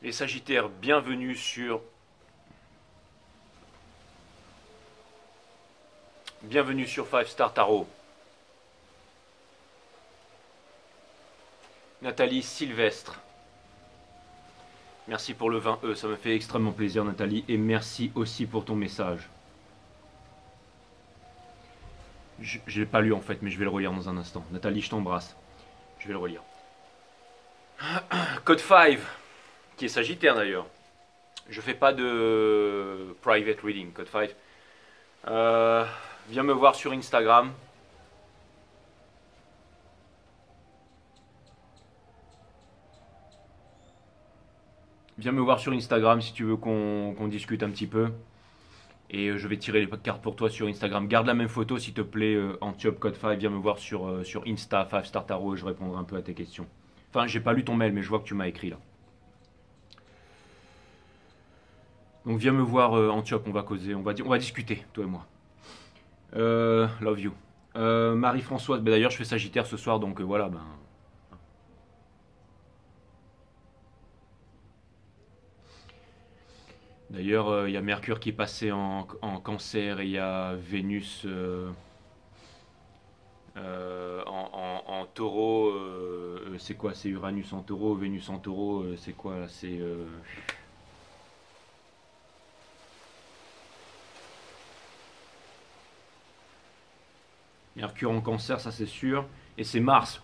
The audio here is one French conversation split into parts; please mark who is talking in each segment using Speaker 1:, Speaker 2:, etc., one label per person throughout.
Speaker 1: Les Sagittaires, bienvenue sur Five Star Tarot. Nathalie Sylvestre. Merci pour le 20E, ça me fait extrêmement plaisir Nathalie. Et merci aussi pour ton message. Je ne l'ai pas lu en fait, mais je vais le relire dans un instant. Nathalie, je t'embrasse. Je vais le relire. Code 5, qui est Sagittaire d'ailleurs. Je fais pas de private reading, Code 5. Viens me voir sur Instagram. Viens me voir sur Instagram si tu veux qu'on discute un petit peu. Et je vais tirer les cartes pour toi sur Instagram. Garde la même photo s'il te plaît, Antiope Code 5. Viens me voir sur Insta, 5 Star Tarot, et je répondrai un peu à tes questions. Enfin, j'ai pas lu ton mail, mais je vois que tu m'as écrit là. Donc viens me voir, Antiope, on va causer, on va discuter, toi et moi. Love you. Marie-Françoise, ben d'ailleurs je fais Sagittaire ce soir, donc voilà, ben... D'ailleurs, il y a Mercure qui est passé en Cancer et il y a Vénus en Taureau. C'est quoi? C'est Uranus en Taureau, Vénus en Taureau. C'est quoi là? C'est Mercure en Cancer, ça c'est sûr. Et c'est Mars.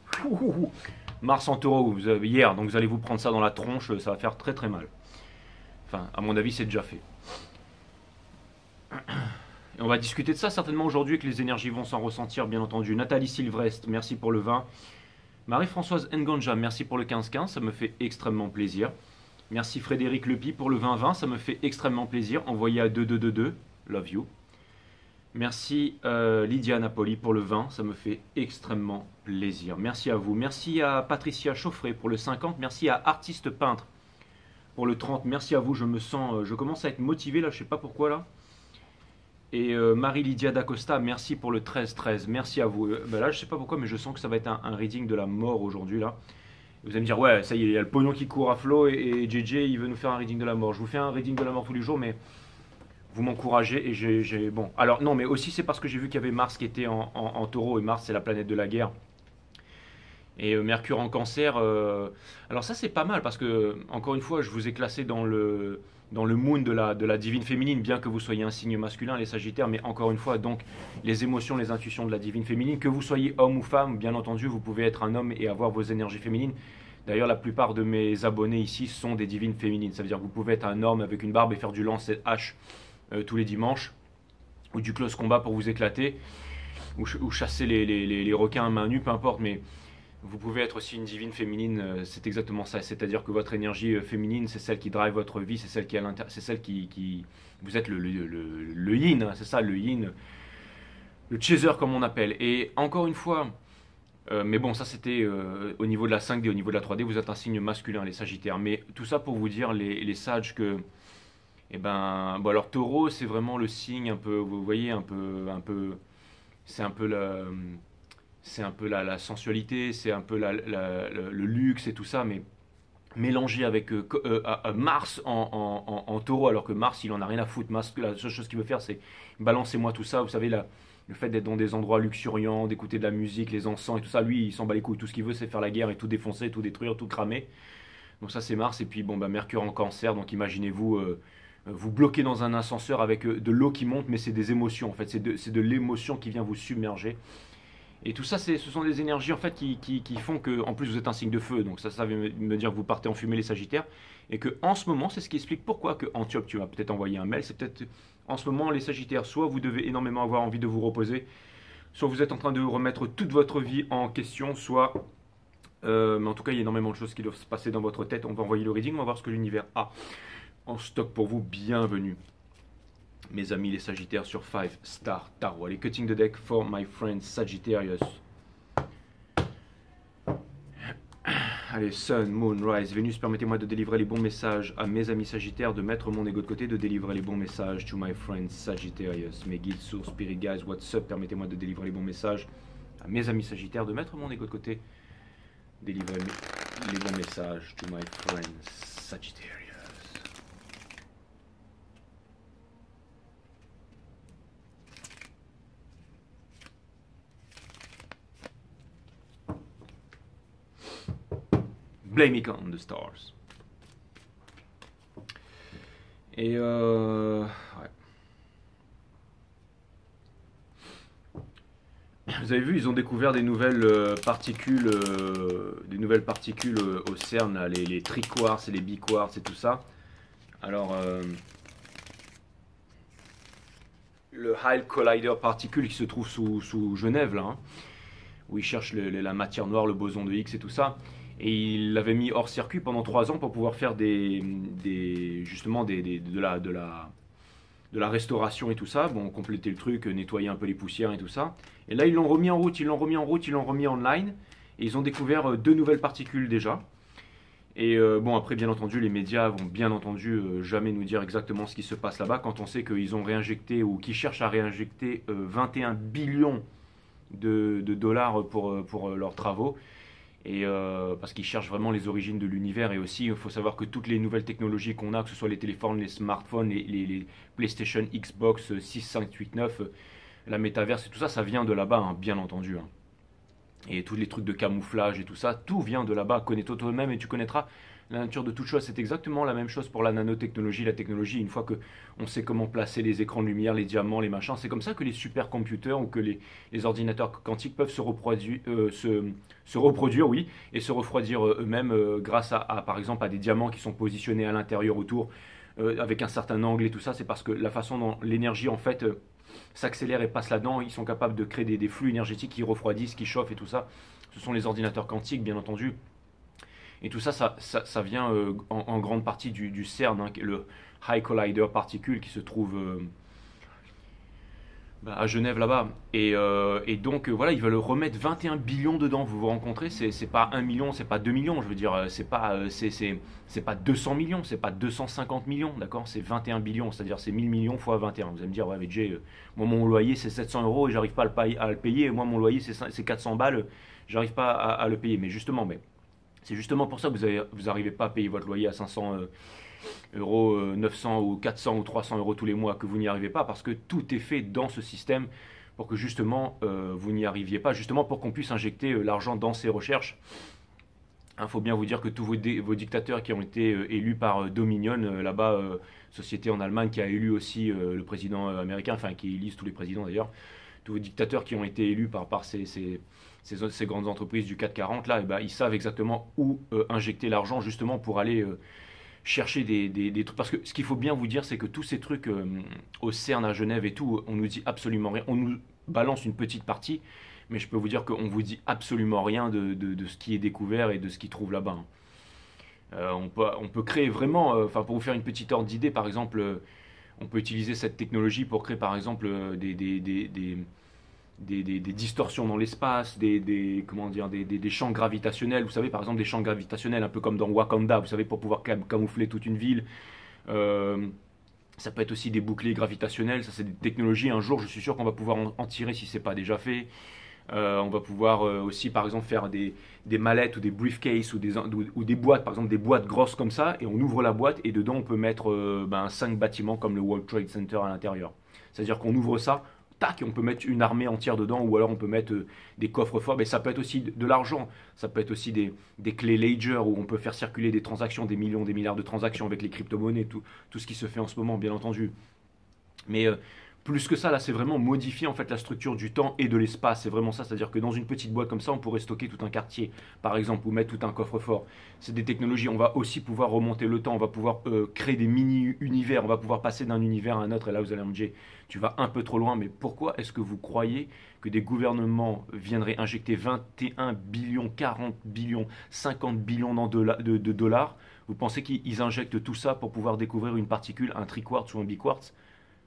Speaker 1: Mars en Taureau, vous avez hier, donc vous allez vous prendre ça dans la tronche, ça va faire très très mal. Enfin, à mon avis, c'est déjà fait. Et on va discuter de ça certainement aujourd'hui, que les énergies vont s'en ressentir, bien entendu. Nathalie Sylvestre, merci pour le 20. Marie-Françoise Nganja, merci pour le 15-15, ça me fait extrêmement plaisir. Merci Frédéric Lepi pour le 20-20, ça me fait extrêmement plaisir. Envoyé à 2222, love you. Merci Lydia Napoli pour le 20, ça me fait extrêmement plaisir. Merci à vous. Merci à Patricia Chauffret pour le 50. Merci à Artiste Peintre pour le 30. Merci à vous, je commence à être motivé là, je sais pas pourquoi là. Et Marie-Lydia D'Acosta, merci pour le 13-13. Merci à vous. Ben là, je sais pas pourquoi, mais je sens que ça va être un reading de la mort aujourd'hui là. Vous allez me dire, ouais, ça y est, il y a le pognon qui court à flot et JJ, il veut nous faire un reading de la mort. Je vous fais un reading de la mort tous les jours, mais vous m'encouragez et j'ai... Bon, alors non, mais aussi c'est parce que j'ai vu qu'il y avait Mars qui était en Taureau, et Mars c'est la planète de la guerre. Et Mercure en Cancer, alors ça c'est pas mal parce que, encore une fois, je vous ai classé dans le moon de la divine féminine, bien que vous soyez un signe masculin, les Sagittaires, mais encore une fois, donc les émotions, les intuitions de la divine féminine, que vous soyez homme ou femme, bien entendu, vous pouvez être un homme et avoir vos énergies féminines. D'ailleurs, la plupart de mes abonnés ici sont des divines féminines, ça veut dire que vous pouvez être un homme avec une barbe et faire du lance et hache tous les dimanches, ou du close combat pour vous éclater, ou chasser les requins à main nue, peu importe, mais... Vous pouvez être aussi une divine féminine, c'est exactement ça. C'est-à-dire que votre énergie féminine, c'est celle qui drive votre vie, c'est celle qui est à l'intérieur, c'est celle qui... Vous êtes le yin, hein, c'est ça, le yin, le chaser comme on appelle. Et encore une fois, mais bon, ça c'était au niveau de la 5D, au niveau de la 3D, vous êtes un signe masculin, les Sagittaires. Mais tout ça pour vous dire, les sages, que... Eh ben, bon alors Taureau, c'est vraiment le signe un peu, vous voyez, c'est un peu la sensualité, c'est un peu le luxe et tout ça, mais mélangé avec Mars en Taureau, alors que Mars, il en a rien à foutre. Mars, la seule chose qu'il veut faire, c'est balancez-moi tout ça. Vous savez, le fait d'être dans des endroits luxuriants, d'écouter de la musique, les encens et tout ça, lui, il s'en bat les couilles. Tout ce qu'il veut, c'est faire la guerre et tout défoncer, tout détruire, tout cramer. Donc ça, c'est Mars. Et puis, bon, bah, Mercure en Cancer, donc imaginez-vous... vous bloquez dans un ascenseur avec de l'eau qui monte, mais c'est des émotions en fait, c'est de l'émotion qui vient vous submerger. Et tout ça, ce sont des énergies en fait qui font que, en plus vous êtes un signe de feu, donc ça veut me dire que vous partez en fumée les Sagittaires, et que en ce moment, c'est ce qui explique pourquoi que Antiope, tu vas peut-être envoyer un mail, c'est peut-être en ce moment les Sagittaires, soit vous devez énormément avoir envie de vous reposer, soit vous êtes en train de remettre toute votre vie en question, soit, mais en tout cas il y a énormément de choses qui doivent se passer dans votre tête. On va envoyer le reading, on va voir ce que l'univers a en stock pour vous. Bienvenue mes amis les Sagittaires sur 5 Star Tarot. Allez, cutting the deck for my friends Sagittarius. Allez, Sun, Moon, Rise, Vénus, permettez-moi de délivrer les bons messages à mes amis Sagittaires, de mettre mon ego de côté, de délivrer les bons messages to my friends Sagittarius. Mes guides, sources, spirit guys, what's up, permettez-moi de délivrer les bons messages à mes amis Sagittaires, de mettre mon ego de côté, délivrer les bons messages to my friends Sagittarius. Blame it on the stars. Et ouais. Vous avez vu, ils ont découvert des nouvelles particules, au CERN, là, les triquarks et les biquarks et tout ça. Alors, le High Collider Particule qui se trouve sous Genève, là, hein, où ils cherchent la matière noire, le boson de Higgs et tout ça. Et il l'avait mis hors circuit pendant 3 ans pour pouvoir faire justement de la restauration et tout ça. Bon, compléter le truc, nettoyer un peu les poussières et tout ça. Et là, ils l'ont remis en route, ils l'ont remis online. Et ils ont découvert 2 nouvelles particules déjà. Et bon, après, bien entendu, les médias vont bien entendu jamais nous dire exactement ce qui se passe là-bas quand on sait qu'ils ont réinjecté ou qu'ils cherchent à réinjecter 21 billions de dollars pour leurs travaux. Et parce qu'ils cherchent vraiment les origines de l'univers. Et aussi, il faut savoir que toutes les nouvelles technologies qu'on a, que ce soit les téléphones, les smartphones, les PlayStation, Xbox 6, 5, 8, 9, la métaverse et tout ça, ça vient de là-bas, hein, bien entendu. Hein. Et tous les trucs de camouflage et tout ça, tout vient de là-bas. Connais-toi toi-même et tu connaîtras la nature de toute chose. C'est exactement la même chose pour la nanotechnologie, la technologie. Une fois qu'on sait comment placer les écrans de lumière, les diamants, les machins, c'est comme ça que les supercomputers ou que les ordinateurs quantiques peuvent se reproduire, oui, et se refroidir eux-mêmes grâce par exemple, à des diamants qui sont positionnés à l'intérieur autour, avec un certain angle et tout ça. C'est parce que la façon dont l'énergie, en fait, s'accélère et passe là-dedans, ils sont capables de créer des flux énergétiques qui refroidissent, qui chauffent et tout ça. Ce sont les ordinateurs quantiques, bien entendu. Et tout ça, ça vient en grande partie du CERN, hein, le High Collider Particule qui se trouve à Genève là-bas. Et donc voilà, ils veulent remettre 21 billions dedans. Vous vous rencontrez, c'est pas 1 million, c'est pas 2 millions, je veux dire, c'est pas 200 millions, c'est pas 250 millions, d'accord? C'est 21 billions, c'est-à-dire c'est 1000 millions fois 21. Vous allez me dire, ouais, mais Jay, moi mon loyer c'est 700 euros et j'arrive pas à le payer, moi mon loyer c'est 400 balles, j'arrive pas à le payer. Mais justement, c'est justement pour ça que vous n'arrivez pas à payer votre loyer à 500 euros, 900 ou 400 ou 300 euros tous les mois, que vous n'y arrivez pas, parce que tout est fait dans ce système pour que justement vous n'y arriviez pas, justement pour qu'on puisse injecter l'argent dans ces recherches. Il faut bien vous dire que tous vos dictateurs qui ont été élus par Dominion, là-bas, société en Allemagne qui a élu aussi le président américain, enfin qui élise tous les présidents d'ailleurs, tous vos dictateurs qui ont été élus par ces grandes entreprises du CAC 40, là, et ben, ils savent exactement où injecter l'argent justement pour aller chercher des trucs. Parce que ce qu'il faut bien vous dire, c'est que tous ces trucs au CERN à Genève et tout, on nous dit absolument rien. On nous balance une petite partie, mais je peux vous dire qu'on vous dit absolument rien de ce qui est découvert et de ce qu'ils trouvent là-bas. Hein. On peut créer vraiment, enfin pour vous faire une petite ordre d'idée, par exemple, on peut utiliser cette technologie pour créer par exemple des distorsions dans l'espace, des champs gravitationnels. Vous savez, par exemple, des champs gravitationnels, un peu comme dans Wakanda, vous savez, pour pouvoir camoufler toute une ville. Ça peut être aussi des boucliers gravitationnels. Ça, c'est des technologies. Un jour, je suis sûr qu'on va pouvoir en tirer si c'est pas déjà fait. On va pouvoir aussi, par exemple, faire des mallettes ou des briefcases ou des boîtes, par exemple, des boîtes grosses comme ça. Et on ouvre la boîte et dedans, on peut mettre 5 bâtiments comme le World Trade Center à l'intérieur. C'est-à-dire qu'on ouvre ça, tac, et on peut mettre une armée entière dedans, ou alors on peut mettre des coffres forts, mais ça peut être aussi de l'argent, ça peut être aussi des clés Ledger, où on peut faire circuler des transactions, des millions, des milliards de transactions avec les crypto-monnaies, tout ce qui se fait en ce moment, bien entendu. Mais plus que ça, là, c'est vraiment modifier en fait la structure du temps et de l'espace. C'est vraiment ça, c'est-à-dire que dans une petite boîte comme ça, on pourrait stocker tout un quartier, par exemple, ou mettre tout un coffre-fort. C'est des technologies. On va aussi pouvoir remonter le temps. On va pouvoir créer des mini-univers. On va pouvoir passer d'un univers à un autre. Et là, vous allez me dire, tu vas un peu trop loin. Mais pourquoi est-ce que vous croyez que des gouvernements viendraient injecter 21 billions, 40 billions, 50 billions de dollars? Vous pensez qu'ils injectent tout ça pour pouvoir découvrir une particule, un triquartz ou un biquartz?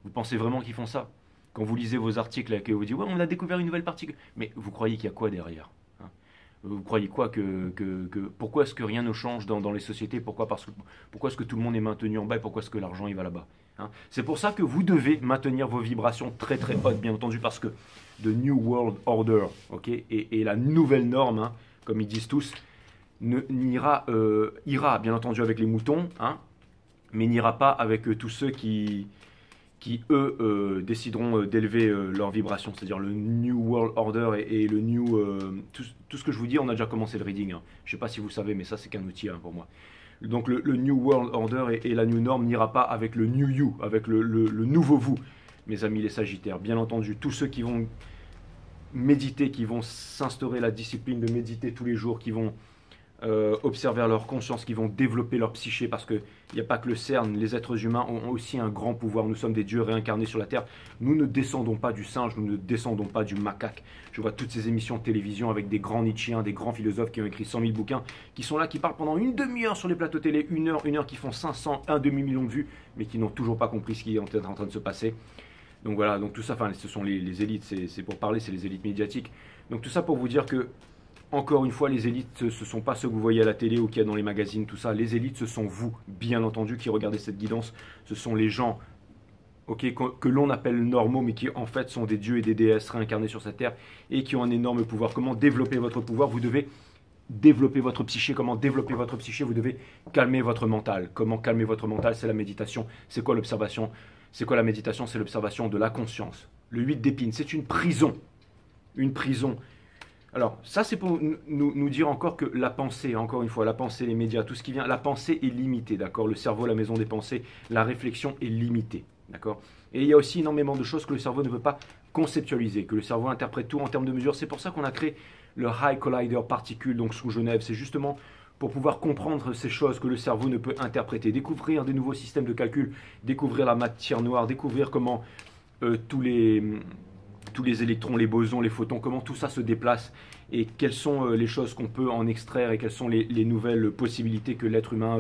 Speaker 1: Vous pensez vraiment qu'ils font ça? Quand vous lisez vos articles et que vous dites ouais, on a découvert une nouvelle particule, mais vous croyez qu'il y a quoi derrière, hein? Vous croyez quoi pourquoi est-ce que rien ne change dans les sociétés? Pourquoi est-ce que tout le monde est maintenu en bas et pourquoi est-ce que l'argent il va là-bas, hein? C'est pour ça que vous devez maintenir vos vibrations très très hautes, bien entendu, parce que the New World Order, ok, et la nouvelle norme, hein, comme ils disent tous, ira bien entendu avec les moutons, hein, mais n'ira pas avec tous ceux qui qui eux décideront d'élever leur vibration, c'est-à-dire le New World Order et le New... tout ce que je vous dis, on a déjà commencé le reading. Hein. Je ne sais pas si vous savez, mais ça c'est qu'un outil hein, pour moi. Donc le New World Order et la New Norm n'ira pas avec le New You, avec le nouveau vous, mes amis les Sagittaires. Bien entendu, tous ceux qui vont méditer, qui vont s'instaurer la discipline de méditer tous les jours, qui vont observer leur conscience, qui vont développer leur psyché, parce qu'il n'y a pas que le CERN, les êtres humains ont aussi un grand pouvoir. Nous sommes des dieux réincarnés sur la Terre. Nous ne descendons pas du singe, nous ne descendons pas du macaque. Je vois toutes ces émissions de télévision avec des grands Nietzschéens, des grands philosophes qui ont écrit 100 000 bouquins, qui sont là, qui parlent pendant une demi-heure sur les plateaux télé, une heure qui font 500, un demi-million de vues, mais qui n'ont toujours pas compris ce qui est en train de se passer. Donc voilà, donc tout ça, enfin, ce sont les élites, c'est pour parler, c'est les élites médiatiques. Donc tout ça pour vous dire que, encore une fois, les élites, ce ne sont pas ceux que vous voyez à la télé ou qu'il y a dans les magazines, tout ça. Les élites, ce sont vous, bien entendu, qui regardez cette guidance. Ce sont les gens que l'on appelle normaux, mais qui en fait sont des dieux et des déesses réincarnés sur cette terre et qui ont un énorme pouvoir. Comment développer votre pouvoir? Vous devez développer votre psyché. Comment développer votre psyché? Vous devez calmer votre mental. Comment calmer votre mental? C'est la méditation. C'est quoi l'observation? C'est quoi la méditation? C'est l'observation de la conscience. Le 8 d'épines, c'est une prison. Une prison. Alors, ça, c'est pour nous dire encore que la pensée, encore une fois, la pensée, les médias, tout ce qui vient, la pensée est limitée, d'accord? Le cerveau, la maison des pensées, la réflexion est limitée, d'accord? Et il y a aussi énormément de choses que le cerveau ne peut pas conceptualiser, que le cerveau interprète tout en termes de mesure. C'est pour ça qu'on a créé le High Collider Particule, donc sous Genève. C'est justement pour pouvoir comprendre ces choses que le cerveau ne peut interpréter, découvrir des nouveaux systèmes de calcul, découvrir la matière noire, découvrir comment tous les électrons, les bosons, les photons, comment tout ça se déplace et quelles sont les choses qu'on peut en extraire et quelles sont les nouvelles possibilités que l'être humain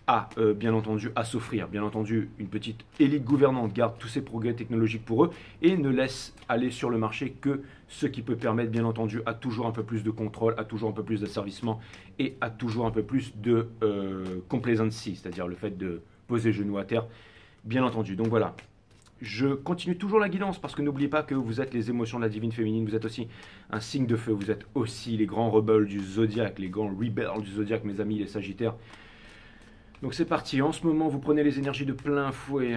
Speaker 1: a, bien entendu, à s'offrir. Bien entendu, une petite élite gouvernante garde tous ces progrès technologiques pour eux et ne laisse aller sur le marché que ce qui peut permettre, bien entendu, à toujours un peu plus de contrôle, à toujours un peu plus d'asservissement et à toujours un peu plus de complacency, c'est-à-dire le fait de poser genoux à terre, bien entendu. Donc voilà. Je continue toujours la guidance parce que n'oubliez pas que vous êtes les émotions de la divine féminine, vous êtes aussi un signe de feu, vous êtes aussi les grands rebelles du zodiaque, les grands rebelles du zodiaque, mes amis les sagittaires. Donc c'est parti, en ce moment vous prenez les énergies de plein fouet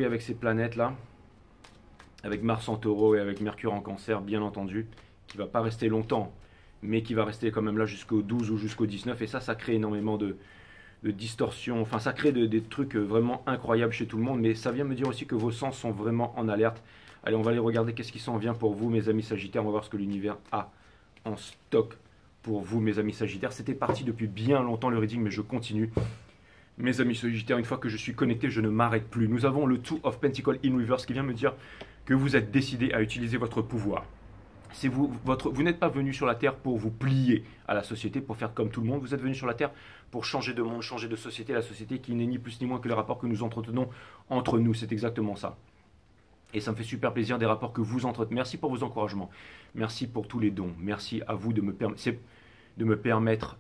Speaker 1: avec ces planètes là, avec Mars en taureau et avec Mercure en cancer bien entendu, qui va pas rester longtemps, mais qui va rester quand même là jusqu'au 12 ou jusqu'au 19 et ça crée énormément de distorsion, enfin ça crée des trucs vraiment incroyables chez tout le monde, mais ça vient me dire aussi que vos sens sont vraiment en alerte. Allez, on va aller regarder qu'est-ce qui s'en vient pour vous, mes amis Sagittaires, on va voir ce que l'univers a en stock pour vous, mes amis Sagittaires. C'était parti depuis bien longtemps le reading, mais je continue. Mes amis Sagittaires, une fois que je suis connecté, je ne m'arrête plus. Nous avons le Two of Pentacles in Reverse qui vient me dire que vous êtes décidé à utiliser votre pouvoir. Vous n'êtes pas venu sur la Terre pour vous plier à la société, pour faire comme tout le monde. Vous êtes venu sur la Terre pour changer de monde, changer de société. La société qui n'est ni plus ni moins que les rapports que nous entretenons entre nous. C'est exactement ça. Et ça me fait super plaisir des rapports que vous entretenez. Merci pour vos encouragements. Merci pour tous les dons. Merci à vous de me permettre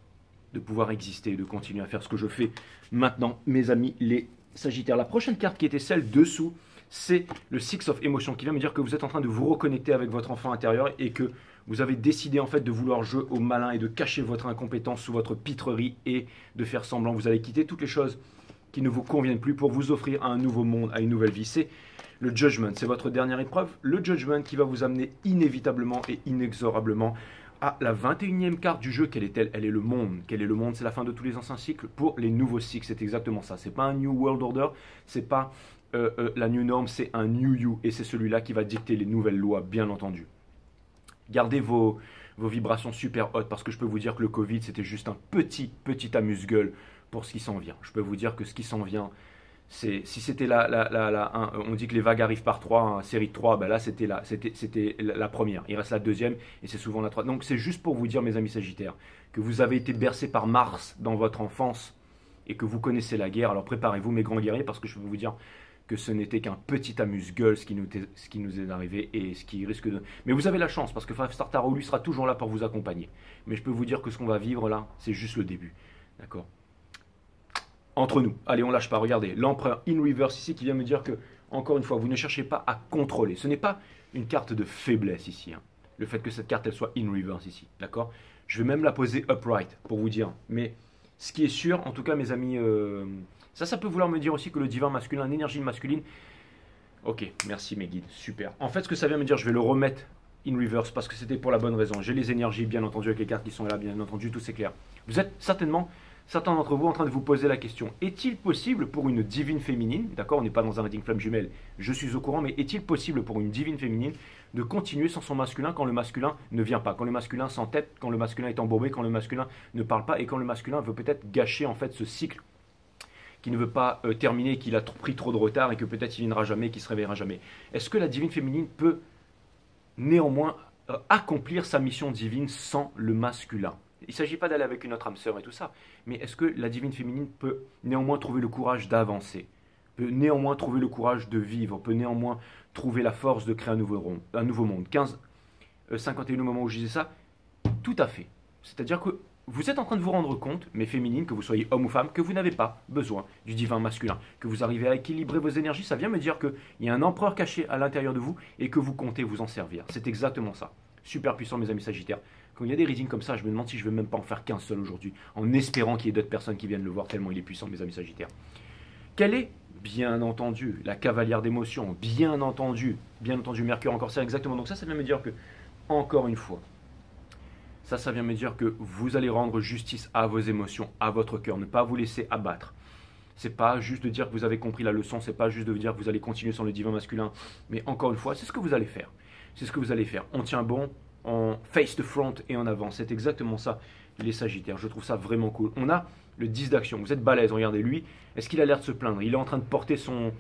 Speaker 1: de pouvoir exister, de continuer à faire ce que je fais maintenant, mes amis les Sagittaires. La prochaine carte qui était celle dessous, c'est le Six of Emotion qui vient me dire que vous êtes en train de vous reconnecter avec votre enfant intérieur et que vous avez décidé en fait de vouloir jouer au malin et de cacher votre incompétence sous votre pitrerie et de faire semblant. Vous allez quitter toutes les choses qui ne vous conviennent plus pour vous offrir à un nouveau monde, à une nouvelle vie. C'est le Judgment, c'est votre dernière épreuve. Le Judgment qui va vous amener inévitablement et inexorablement à la 21e carte du jeu. Quelle est-elle? Elle est le monde. Quel est le monde? C'est la fin de tous les anciens cycles pour les nouveaux cycles. C'est exactement ça. C'est pas un New World Order, c'est pas la New Norm, c'est un New You. Et c'est celui-là qui va dicter les nouvelles lois, bien entendu. Gardez vos vibrations super hautes parce que je peux vous dire que le Covid, c'était juste un petit amuse-gueule pour ce qui s'en vient. Je peux vous dire que ce qui s'en vient, si c'était on dit que les vagues arrivent par 3, série de 3, ben là c'était la première. Il reste la deuxième et c'est souvent la troisième. Donc c'est juste pour vous dire, mes amis Sagittaires, que vous avez été bercés par Mars dans votre enfance et que vous connaissez la guerre. Alors préparez-vous, mes grands guerriers, parce que je peux vous dire que ce n'était qu'un petit amuse-gueule ce qui nous est arrivé et ce qui risque de... Mais vous avez la chance parce que Five Star Tarot, lui, sera toujours là pour vous accompagner. Mais je peux vous dire que ce qu'on va vivre là, c'est juste le début. D'accord? Entre nous, allez, on lâche pas, regardez, l'empereur in reverse ici qui vient me dire que, encore une fois, vous ne cherchez pas à contrôler. Ce n'est pas une carte de faiblesse ici, hein. Le fait que cette carte, elle soit in reverse ici, d'accord? Je vais même la poser upright pour vous dire. Mais ce qui est sûr, en tout cas, mes amis, ça peut vouloir me dire aussi que le divin masculin, l'énergie masculine, Ok, merci mes guides, super. En fait, ce que ça vient me dire, je vais le remettre in reverse parce que c'était pour la bonne raison. J'ai les énergies, bien entendu, avec les cartes qui sont là, bien entendu, tout c'est clair. Vous êtes certainement, certains d'entre vous, en train de vous poser la question, est-il possible pour une divine féminine, d'accord, on n'est pas dans un reading flamme jumelle, je suis au courant, mais est-il possible pour une divine féminine de continuer sans son masculin quand le masculin ne vient pas, quand le masculin s'entête, quand le masculin est embourbé, quand le masculin ne parle pas et quand le masculin veut peut-être gâcher en fait ce cycle qui ne veut pas terminer, qu'il a pris trop de retard et que peut-être il viendra jamais, qu'il se réveillera jamais. Est-ce que la divine féminine peut néanmoins accomplir sa mission divine sans le masculin? Il ne s'agit pas d'aller avec une autre âme sœur et tout ça, mais est-ce que la divine féminine peut néanmoins trouver le courage d'avancer, peut néanmoins trouver le courage de vivre, peut néanmoins trouver la force de créer un nouveau monde? 51 au moment où je disais ça, tout à fait. C'est-à-dire que vous êtes en train de vous rendre compte, mes féminines, que vous soyez homme ou femme, que vous n'avez pas besoin du divin masculin, que vous arrivez à équilibrer vos énergies. Ça vient me dire qu'il y a un empereur caché à l'intérieur de vous et que vous comptez vous en servir. C'est exactement ça. Super puissant, mes amis sagittaires. Quand il y a des readings comme ça, je me demande si je ne vais même pas en faire qu'un seul aujourd'hui, en espérant qu'il y ait d'autres personnes qui viennent le voir, tellement il est puissant, mes amis sagittaires. Quelle est, bien entendu, la cavalière d'émotions, bien entendu, Mercure en Cancer, exactement. Donc ça vient me dire que, encore une fois, ça vient me dire que vous allez rendre justice à vos émotions, à votre cœur, ne pas vous laisser abattre. C'est pas juste de dire que vous avez compris la leçon, c'est pas juste de dire que vous allez continuer sans le divin masculin, mais encore une fois, c'est ce que vous allez faire. C'est ce que vous allez faire. On tient bon, on face the front et on avance. C'est exactement ça, les Sagittaires. Je trouve ça vraiment cool. On a le 10 d'action. Vous êtes balèze, regardez lui. Est-ce qu'il a l'air de se plaindre? Il est en train de porter son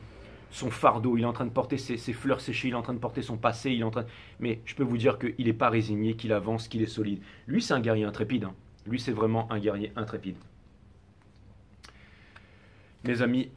Speaker 1: fardeau, il est en train de porter ses fleurs séchées, il est en train de porter son passé, il est en train... Mais je peux vous dire qu'il n'est pas résigné, qu'il avance, qu'il est solide. Lui, c'est un guerrier intrépide. Hein. Lui, c'est vraiment un guerrier intrépide. Mes amis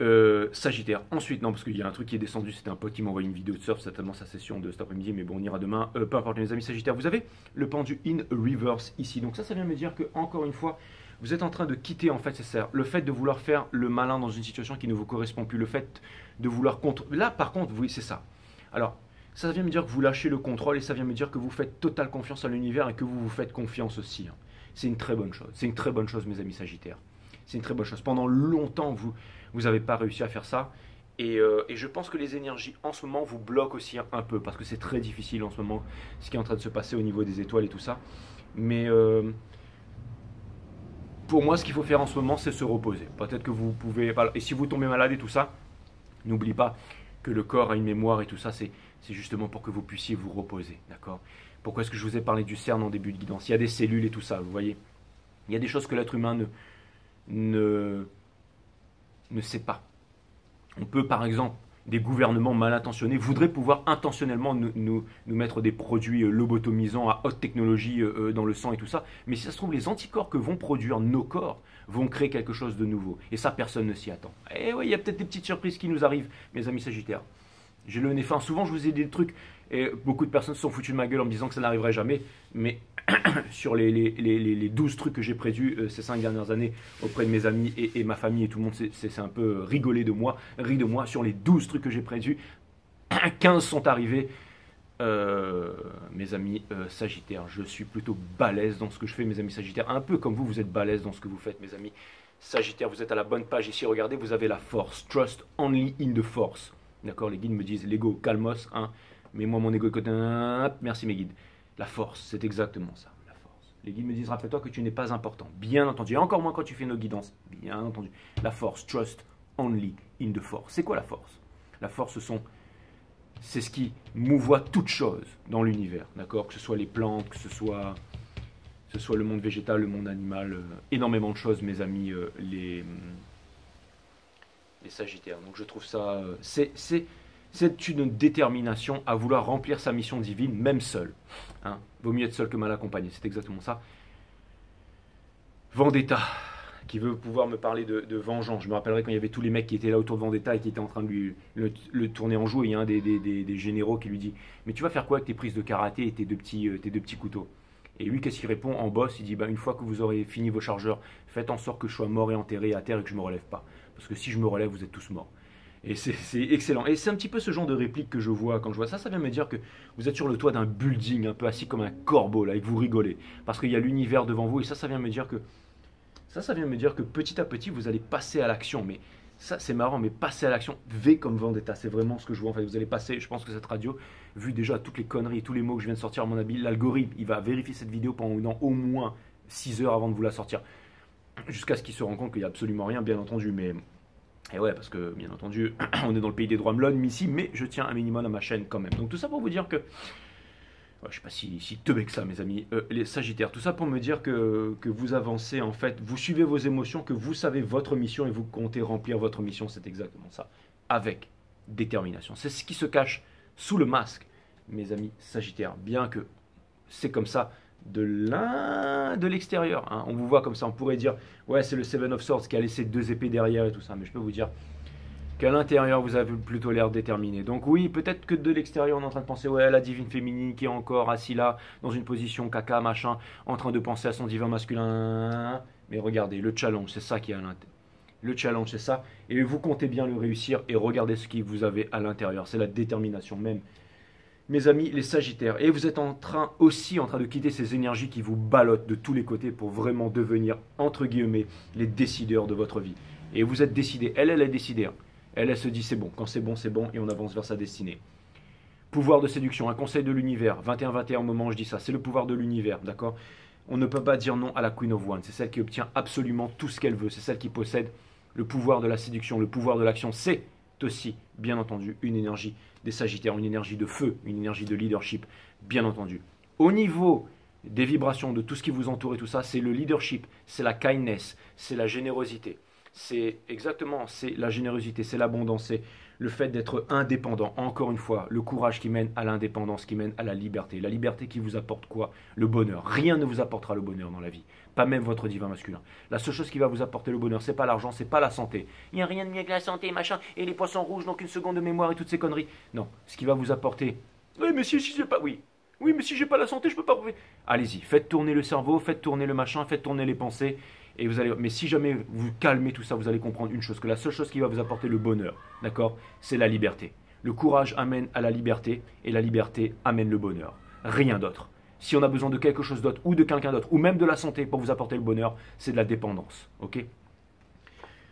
Speaker 1: Sagittaires. Ensuite, non, parce qu'il y a un truc qui est descendu, c'était un pote qui m'a envoyé une vidéo de surf, certainement sa session de cet après-midi, mais bon, on ira demain. Peu importe, mes amis Sagittaires. Vous avez le pendu in reverse ici. Donc ça vient me dire que, encore une fois, vous êtes en train de quitter, en fait, c'est ça. Le fait de vouloir faire le malin dans une situation qui ne vous correspond plus. Le fait de vouloir contre... Là, par contre, oui, c'est ça. Alors, ça vient me dire que vous lâchez le contrôle et ça vient me dire que vous faites totale confiance à l'univers et que vous vous faites confiance aussi. Hein. C'est une très bonne chose. C'est une très bonne chose, mes amis Sagittaires. C'est une très bonne chose. Pendant longtemps, vous n'avez pas réussi à faire ça. Et je pense que les énergies en ce moment vous bloquent aussi un peu. Parce que c'est très difficile en ce moment ce qui est en train de se passer au niveau des étoiles et tout ça. Mais pour moi, ce qu'il faut faire en ce moment, c'est se reposer. Peut-être que vous pouvez... Et si vous tombez malade et tout ça, n'oubliez pas que le corps a une mémoire et tout ça. C'est justement pour que vous puissiez vous reposer. D'accord? Pourquoi est-ce que je vous ai parlé du CERN en début de guidance? Il y a des cellules et tout ça, vous voyez. Il y a des choses que l'être humain ne sait pas. On peut, par exemple, des gouvernements mal intentionnés voudraient pouvoir intentionnellement nous mettre des produits lobotomisants à haute technologie dans le sang et tout ça. Mais si ça se trouve, les anticorps que vont produire nos corps vont créer quelque chose de nouveau. Et ça, personne ne s'y attend. Et oui, il y a peut-être des petites surprises qui nous arrivent, mes amis Sagittaires. J'ai le nez fin. Souvent, je vous ai dit des trucs et beaucoup de personnes se sont foutues de ma gueule en me disant que ça n'arriverait jamais. Mais sur les 12 trucs que j'ai prévus ces 5 dernières années auprès de mes amis et ma famille et tout le monde c'est un peu rigolé de moi, rit de moi. Sur les 12 trucs que j'ai prévus, 15 sont arrivés. Mes amis Sagittaires, je suis plutôt balèze dans ce que je fais, mes amis Sagittaires. Un peu comme vous, vous êtes balèze dans ce que vous faites, mes amis Sagittaires. Vous êtes à la bonne page ici, regardez, vous avez la force. Trust only in the force. D'accord, les guides me disent l'ego, calmos, hein. Mais moi mon ego est côté, merci mes guides. La force, c'est exactement ça, la force. Les guides me disent, rappelle-toi que tu n'es pas important, bien entendu. Et encore moins quand tu fais nos guidances, bien entendu. La force, trust only in the force. C'est quoi la force? La force, c'est ce qui mouvoie toute chose dans l'univers, d'accord? Que ce soit les plantes, que ce soit le monde végétal, le monde animal, énormément de choses, mes amis, les Sagittaires. Donc je trouve ça, c'est une détermination à vouloir remplir sa mission divine, même seul. Hein. Vaut mieux être seul que mal accompagné, c'est exactement ça. Vendetta, qui veut pouvoir me parler de vengeance. Je me rappellerai quand il y avait tous les mecs qui étaient là autour de Vendetta et qui étaient en train de le tourner en joue. Et il y a un des généraux qui lui dit « Mais tu vas faire quoi avec tes prises de karaté et tes deux petits couteaux ?» Et lui, qu'est-ce qu'il répond en boss? Il dit une fois que vous aurez fini vos chargeurs, faites en sorte que je sois mort et enterré à terre et que je ne me relève pas. Parce que si je me relève, vous êtes tous morts. Et c'est excellent. Et c'est un petit peu ce genre de réplique que je vois quand je vois ça. Ça vient me dire que vous êtes sur le toit d'un building, un peu assis comme un corbeau, là, et que vous rigolez. Parce qu'il y a l'univers devant vous. Et ça vient me dire que petit à petit, vous allez passer à l'action. Mais Ça, c'est marrant, mais passer à l'action, V comme Vendetta, c'est vraiment ce que je vois en fait. Vous allez passer, je pense que cette radio, vu déjà toutes les conneries, tous les mots que je viens de sortir, à mon avis, l'algorithme, il va vérifier cette vidéo pendant au moins 6 heures avant de vous la sortir. Jusqu'à ce qu'il se rende compte qu'il n'y a absolument rien, bien entendu. Mais, et ouais, parce que, bien entendu, on est dans le pays des droits de l'homme ici, mais je tiens un minimum à ma chaîne quand même. Donc tout ça pour vous dire que, ouais, je sais pas si teubé que ça, mes amis, les Sagittaires, tout ça pour me dire que vous avancez, en fait, vous suivez vos émotions, que vous savez votre mission et vous comptez remplir votre mission, c'est exactement ça, avec détermination. C'est ce qui se cache sous le masque, mes amis Sagittaires, bien que c'est comme ça de l'extérieur. Hein. On vous voit comme ça, on pourrait dire, ouais, c'est le Seven of Swords qui a laissé 2 épées derrière et tout ça, mais je peux vous dire qu'à l'intérieur, vous avez plutôt l'air déterminé. Donc oui, peut-être que de l'extérieur, on est en train de penser, ouais, la divine féminine qui est encore assis là, dans une position caca, machin, en train de penser à son divin masculin. Mais regardez, le challenge, c'est ça qui est à l'intérieur. Le challenge, c'est ça. Et vous comptez bien le réussir et regardez ce que vous avez à l'intérieur. C'est la détermination même. Mes amis, les Sagittaires. Et vous êtes aussi en train de quitter ces énergies qui vous ballottent de tous les côtés pour vraiment devenir, entre guillemets, les décideurs de votre vie. Et vous êtes décidé. Elle est décidée. Hein. Elle se dit c'est bon, quand c'est bon, et on avance vers sa destinée. Pouvoir de séduction, un conseil de l'univers, 21-21 au moment où je dis ça, c'est le pouvoir de l'univers, d'accord? On ne peut pas dire non à la Queen of Wands, c'est celle qui obtient absolument tout ce qu'elle veut, c'est celle qui possède le pouvoir de la séduction, le pouvoir de l'action, c'est aussi, bien entendu, une énergie des Sagittaires, une énergie de feu, une énergie de leadership, bien entendu. Au niveau des vibrations, de tout ce qui vous entoure et tout ça, c'est le leadership, c'est la kindness, c'est la générosité. C'est exactement, c'est la générosité, c'est l'abondance, c'est le fait d'être indépendant. Encore une fois, le courage qui mène à l'indépendance, qui mène à la liberté. La liberté qui vous apporte quoi? Le bonheur. Rien ne vous apportera le bonheur dans la vie. Pas même votre divin masculin. La seule chose qui va vous apporter le bonheur, c'est pas l'argent, c'est pas la santé. Il n'y a rien de mieux que la santé, machin, et les poissons rouges, donc une seconde de mémoire et toutes ces conneries. Non, ce qui va vous apporter... Oui, mais si j'ai pas... Oui, mais si j'ai pas la santé, je peux pas... Allez-y, faites tourner le cerveau, faites tourner le machin, faites tourner les pensées. Et vous allez, mais si jamais vous calmez tout ça, vous allez comprendre une chose, que la seule chose qui va vous apporter le bonheur, d'accord, c'est la liberté. Le courage amène à la liberté et la liberté amène le bonheur. Rien d'autre. Si on a besoin de quelque chose d'autre ou de quelqu'un d'autre ou même de la santé pour vous apporter le bonheur, c'est de la dépendance, ok?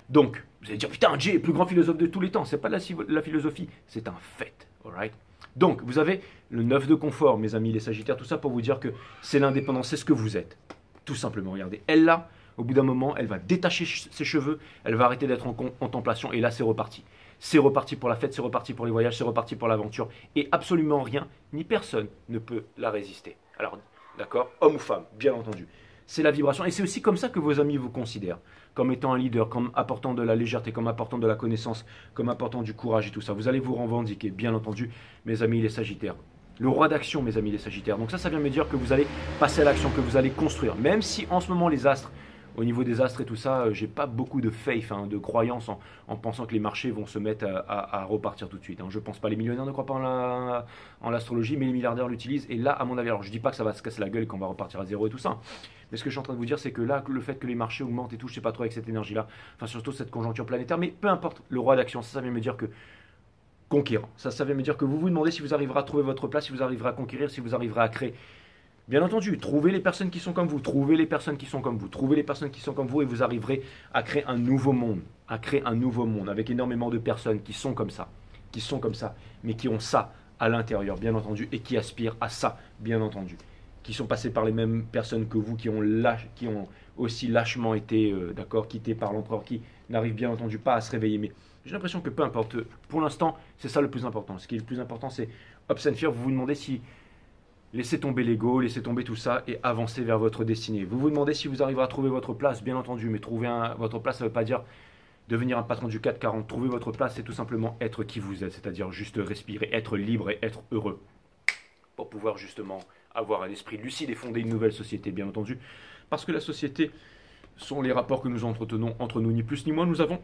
Speaker 1: Donc, vous allez dire, putain, Jay est le plus grand philosophe de tous les temps. C'est pas de la philosophie, c'est un fait, alright? Donc, vous avez le 9 de confort, mes amis les Sagittaires, tout ça pour vous dire que c'est l'indépendance, c'est ce que vous êtes. Tout simplement, regardez. Elle là, au bout d'un moment, elle va détacher ses cheveux, elle va arrêter d'être en contemplation et là, c'est reparti. C'est reparti pour la fête, c'est reparti pour les voyages, c'est reparti pour l'aventure. Et absolument rien, ni personne ne peut la résister. Alors, d'accord, homme ou femme, bien entendu. C'est la vibration. Et c'est aussi comme ça que vos amis vous considèrent. Comme étant un leader, comme apportant de la légèreté, comme apportant de la connaissance, comme apportant du courage et tout ça. Vous allez vous revendiquer, bien entendu, mes amis les Sagittaires. Le roi d'action, mes amis les Sagittaires. Donc ça vient me dire que vous allez passer à l'action, que vous allez construire. Même si en ce moment, les astres, au niveau des astres et tout ça, j'ai pas beaucoup de faith, de croyance en pensant que les marchés vont se mettre à repartir tout de suite. Je pense pas. Les millionnaires ne croient pas en l'astrologie, mais les milliardaires l'utilisent. Et là, à mon avis, alors je dis pas que ça va se casser la gueule et qu'on va repartir à zéro et tout ça. Mais ce que je suis en train de vous dire, c'est que là, le fait que les marchés augmentent et tout, je sais pas trop avec cette énergie-là, enfin surtout cette conjoncture planétaire, mais peu importe, le roi d'action, ça vient me dire que conquérant. Ça vient me dire que vous vous demandez si vous arriverez à trouver votre place, si vous arriverez à conquérir, si vous arriverez à créer. Bien entendu, trouvez les personnes qui sont comme vous, trouvez les personnes qui sont comme vous, trouvez les personnes qui sont comme vous et vous arriverez à créer un nouveau monde, avec énormément de personnes qui sont comme ça, mais qui ont ça à l'intérieur, bien entendu, et qui aspirent à ça, bien entendu, qui sont passés par les mêmes personnes que vous, qui ont aussi lâchement été, quittés par l'empereur, qui n'arrivent bien entendu pas à se réveiller, mais j'ai l'impression que peu importe, pour l'instant, c'est ça le plus important. Ce qui est le plus important, c'est Hopes and Fear, vous vous demandez si laissez tomber l'ego, laissez tomber tout ça et avancez vers votre destinée. Vous vous demandez si vous arriverez à trouver votre place, bien entendu, mais trouver votre place, ça ne veut pas dire devenir un patron du 440. Trouver votre place, c'est tout simplement être qui vous êtes, c'est-à-dire juste respirer, être libre et être heureux. Pour pouvoir justement avoir un esprit lucide et fonder une nouvelle société, bien entendu. Parce que la société sont les rapports que nous entretenons entre nous, ni plus ni moins. Nous avons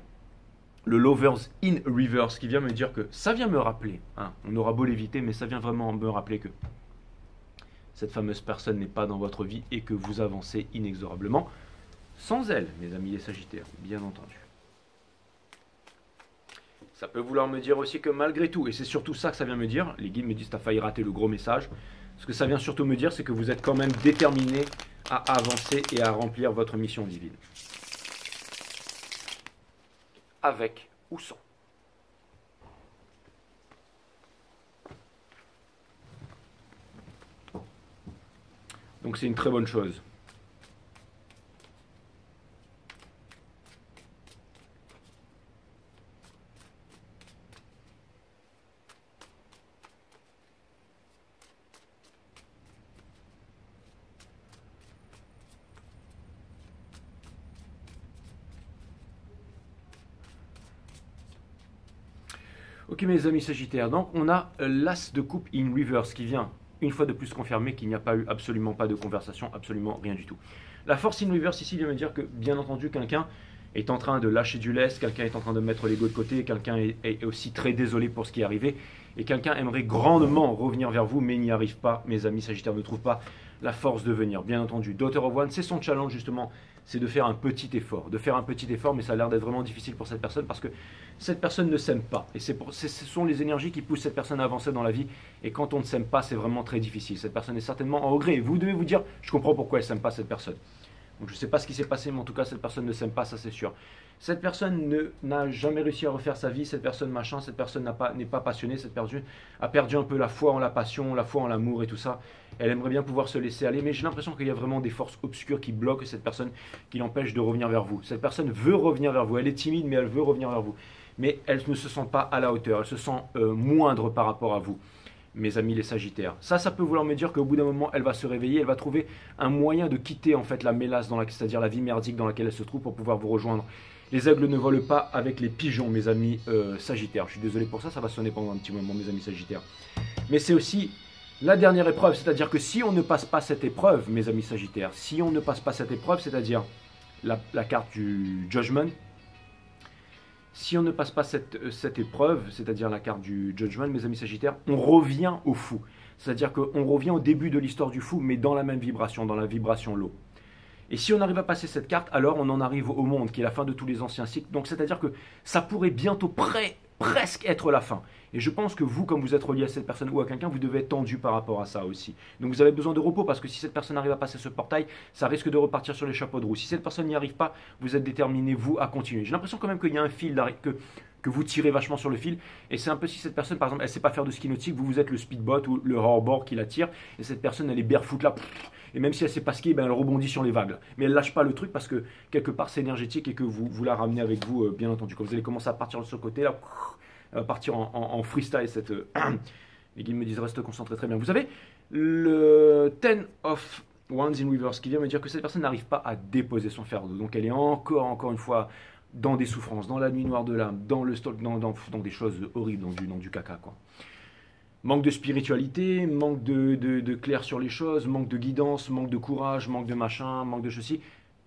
Speaker 1: le Lovers in Reverse qui vient me dire que ça vient me rappeler, on aura beau l'éviter, mais ça vient vraiment me rappeler que cette fameuse personne n'est pas dans votre vie et que vous avancez inexorablement sans elle, mes amis les Sagittaires, bien entendu. Ça peut vouloir me dire aussi que malgré tout, et c'est surtout ça que ça vient me dire, les guides me disent t'as failli rater le gros message, ce que ça vient surtout me dire, c'est que vous êtes quand même déterminé à avancer et à remplir votre mission divine. Avec ou sans. Donc c'est une très bonne chose. Ok mes amis Sagittaires, donc on a l'As de coupe in reverse qui vient une fois de plus confirmer qu'il n'y a pas eu absolument pas de conversation, absolument rien du tout. La force in reverse ici vient me dire que bien entendu quelqu'un est en train de lâcher du lest, quelqu'un est en train de mettre l'ego de côté, quelqu'un est aussi très désolé pour ce qui est arrivé et quelqu'un aimerait grandement revenir vers vous mais n'y arrive pas, mes amis Sagittaires, ne trouve pas la force de venir. Bien entendu, Daughter of One, c'est son challenge justement, c'est de faire un petit effort, mais ça a l'air d'être vraiment difficile pour cette personne parce que cette personne ne s'aime pas. Et ce sont les énergies qui poussent cette personne à avancer dans la vie. Et quand on ne s'aime pas, c'est vraiment très difficile. Cette personne est certainement en regret. Vous devez vous dire, je comprends pourquoi elle ne s'aime pas cette personne. Donc je ne sais pas ce qui s'est passé, mais en tout cas, cette personne ne s'aime pas, ça c'est sûr. Cette personne n'a jamais réussi à refaire sa vie, cette personne machin, cette personne n'est pas passionnée, cette personne a perdu un peu la foi en la passion, la foi en l'amour et tout ça. Elle aimerait bien pouvoir se laisser aller, mais j'ai l'impression qu'il y a vraiment des forces obscures qui bloquent cette personne, qui l'empêchent de revenir vers vous. Cette personne veut revenir vers vous, elle est timide, mais elle veut revenir vers vous. Mais elle ne se sent pas à la hauteur, elle se sent moindre par rapport à vous, mes amis les Sagittaires. Ça peut vouloir me dire qu'au bout d'un moment, elle va se réveiller, elle va trouver un moyen de quitter en fait la mélasse, c'est-à-dire la vie merdique dans laquelle elle se trouve pour pouvoir vous rejoindre. Les aigles ne volent pas avec les pigeons, mes amis Sagittaires. Je suis désolé pour ça, ça va sonner pendant un petit moment, mes amis Sagittaires. Mais c'est aussi la dernière épreuve, c'est-à-dire que si on ne passe pas cette épreuve, mes amis Sagittaires, si on ne passe pas cette épreuve, c'est-à-dire la carte du Judgment, si on ne passe pas cette épreuve, c'est-à-dire la carte du Judgment, mes amis Sagittaires, on revient au fou. C'est-à-dire qu'on revient au début de l'histoire du fou, mais dans la même vibration, dans la vibration low. Et si on arrive à passer cette carte, alors on en arrive au monde, qui est la fin de tous les anciens cycles. Donc c'est-à-dire que ça pourrait bientôt presque être la fin. Et je pense que vous, comme vous êtes relié à cette personne ou à quelqu'un, vous devez être tendu par rapport à ça aussi. Donc vous avez besoin de repos parce que si cette personne arrive à passer ce portail, ça risque de repartir sur les chapeaux de roue. Si cette personne n'y arrive pas, vous êtes déterminé, vous, à continuer. J'ai l'impression quand même qu'il y a un fil, que vous tirez vachement sur le fil. Et c'est un peu si cette personne, par exemple, elle ne sait pas faire de ski nautique, vous êtes le speedboat ou le hors-bord qui la tire. Et cette personne, elle est barefoot là. Et même si elle ne sait pas skier, ben elle rebondit sur les vagues. Mais elle ne lâche pas le truc parce que quelque part c'est énergétique et que vous la ramenez avec vous, bien entendu. Quand vous allez commencer à partir de ce côté là, elle va partir en freestyle. Les guides me disent reste concentré, très bien. Vous avez le 10 of Wands in reverse qui vient me dire que cette personne n'arrive pas à déposer son fardeau. Donc elle est encore une fois dans des souffrances, dans la nuit noire de l'âme, dans le stock, dans des choses horribles, dans du caca quoi. Manque de spiritualité, manque de clair sur les choses, manque de guidance, manque de courage, manque de machin, manque de ceci.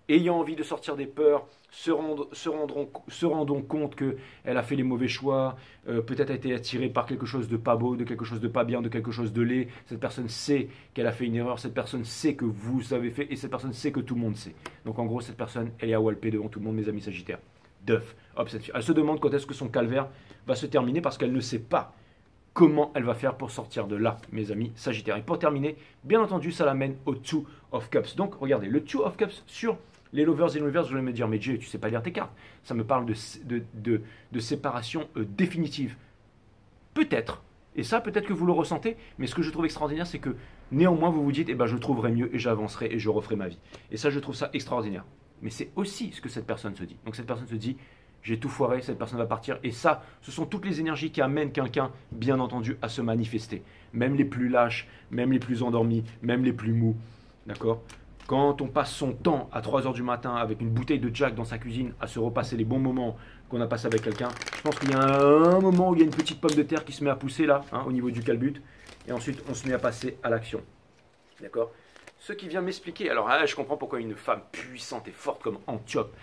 Speaker 1: Ayant envie de sortir des peurs, se rendant compte qu'elle a fait les mauvais choix, peut-être a été attirée par quelque chose de pas beau, de quelque chose de pas bien, de quelque chose de laid. Cette personne sait qu'elle a fait une erreur, cette personne sait que vous avez fait et cette personne sait que tout le monde sait. Donc en gros, cette personne, elle est à walper devant tout le monde, mes amis Sagittaires. Duff. Hop, elle se demande quand est-ce que son calvaire va se terminer parce qu'elle ne sait pas comment elle va faire pour sortir de là, mes amis Sagittaires. Et pour terminer, bien entendu, ça l'amène au Two of Cups. Donc, regardez, le Two of Cups sur les Lovers in Reverse, vous allez me dire, mais Jay, tu sais pas lire tes cartes. Ça me parle de séparation définitive. Peut-être, et ça, peut-être que vous le ressentez, mais ce que je trouve extraordinaire, c'est que néanmoins, vous vous dites, eh ben, je trouverai mieux et j'avancerai et je referai ma vie. Et ça, je trouve ça extraordinaire. Mais c'est aussi ce que cette personne se dit. Donc, cette personne se dit, j'ai tout foiré, cette personne va partir. Et ça, ce sont toutes les énergies qui amènent quelqu'un, bien entendu, à se manifester. Même les plus lâches, même les plus endormis, même les plus mous. D'accord ? Quand on passe son temps à 3 h du matin avec une bouteille de Jack dans sa cuisine à se repasser les bons moments qu'on a passés avec quelqu'un, je pense qu'il y a un moment où il y a une petite pomme de terre qui se met à pousser là, hein, au niveau du calbut. Et ensuite, on se met à passer à l'action. D'accord ? Ce qui vient m'expliquer, alors je comprends pourquoi une femme puissante et forte comme Antiope,